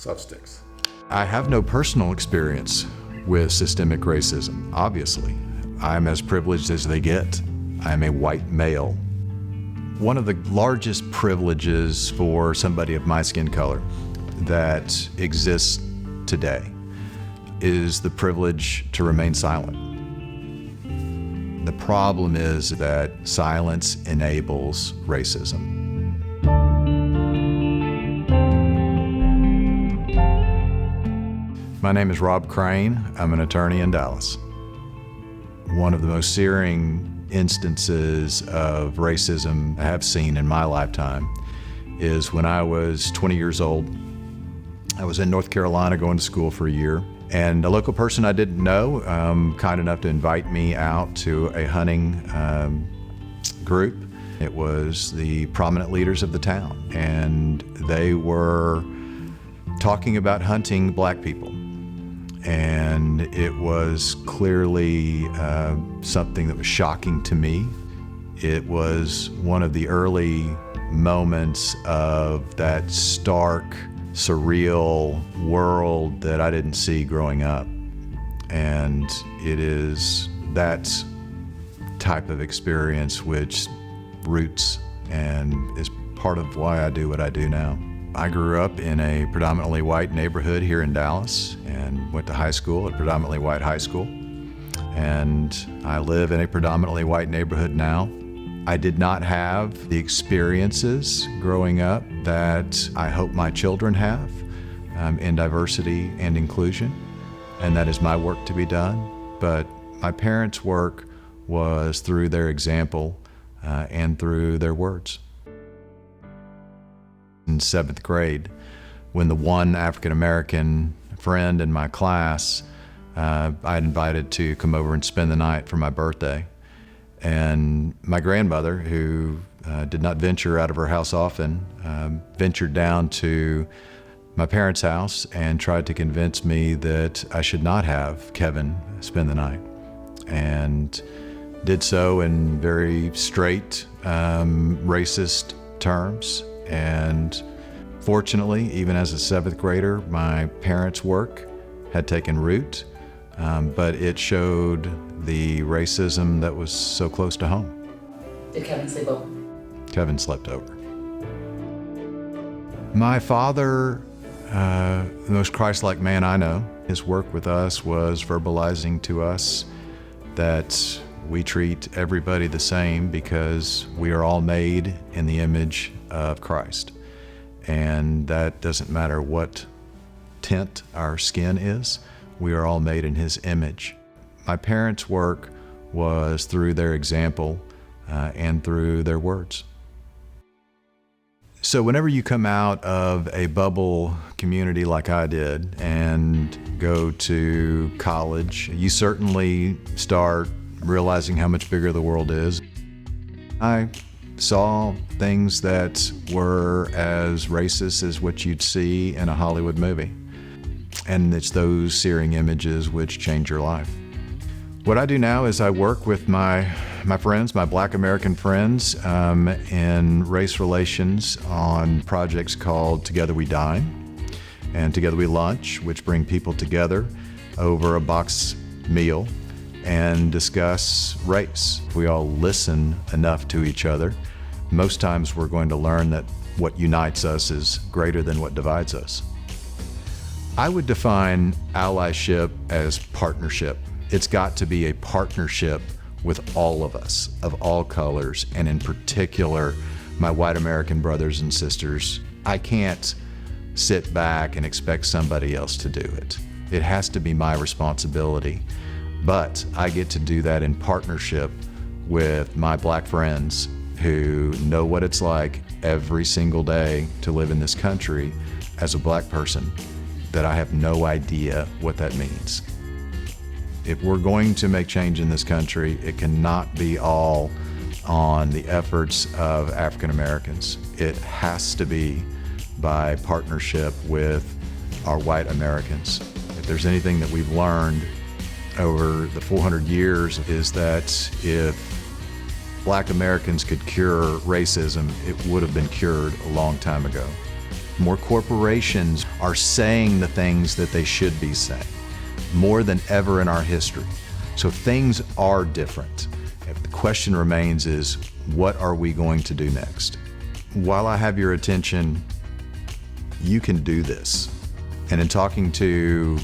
substance. I have no personal experience with systemic racism, obviously. I'm as privileged as they get. I'm a white male. One of the largest privileges for somebody of my skin color that exists today is the privilege to remain silent. The problem is that silence enables racism. My name is Rob Crain. I'm an attorney in Dallas. One of the most searing instances of racism I have seen in my lifetime is when I was 20 years old. I was in North Carolina going to school for a year, and a local person I didn't know, kind enough to invite me out to a hunting group. It was the prominent leaders of the town, and they were talking about hunting black people. And it was clearly something that was shocking to me. It was one of the early moments of that stark, surreal world that I didn't see growing up. And it is that type of experience which roots and is part of why I do what I do now. I grew up in a predominantly white neighborhood here in Dallas and went to high school at a predominantly white high school. And I live in a predominantly white neighborhood now. I did not have the experiences growing up that I hope my children have in diversity and inclusion, and that is my work to be done. But my parents' work was through their example and through their words. In 7th grade, when the one African-American friend in my class I had invited to come over and spend the night for my birthday. And my grandmother, who did not venture out of her house often, ventured down to my parents' house and tried to convince me that I should not have Kevin spend the night. And did so in very straight, racist terms. And fortunately, even as a 7th grader, my parents' work had taken root, but it showed the racism that was so close to home. Did Kevin sleep over? Kevin slept over. My father, the most Christ-like man I know, his work with us was verbalizing to us that we treat everybody the same because we are all made in the image of Christ. And that doesn't matter what tint our skin is, we are all made in His image. My parents' work was through their example and through their words. So whenever you come out of a bubble community like I did and go to college, you certainly start realizing how much bigger the world is. I saw things that were as racist as what you'd see in a Hollywood movie. And it's those searing images which change your life. What I do now is I work with my friends, my Black American friends, in race relations on projects called Together We Dine and Together We Lunch, which bring people together over a box meal and discuss race. If we all listen enough to each other, most times we're going to learn that what unites us is greater than what divides us. I would define allyship as partnership. It's got to be a partnership with all of us, of all colors, and in particular, my white American brothers and sisters. I can't sit back and expect somebody else to do it. It has to be my responsibility. But I get to do that in partnership with my black friends who know what it's like every single day to live in this country as a black person, that I have no idea what that means. If we're going to make change in this country, it cannot be all on the efforts of African Americans. It has to be by partnership with our white Americans. If there's anything that we've learned over the 400 years is that if Black Americans could cure racism, it would have been cured a long time ago. More corporations are saying the things that they should be saying, more than ever in our history. So things are different. The question remains is, what are we going to do next? While I have your attention, you can do this. And in talking to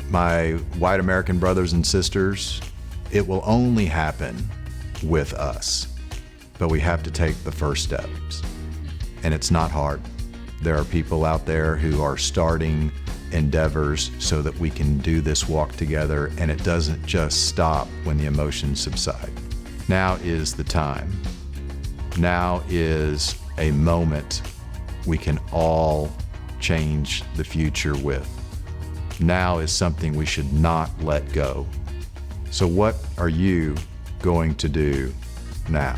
my white American brothers and sisters, it will only happen with us. But we have to take the first steps. And it's not hard. There are people out there who are starting endeavors so that we can do this walk together, and it doesn't just stop when the emotions subside. Now is the time. Now is a moment we can all change the future with. Now is something we should not let go. So what are you going to do now?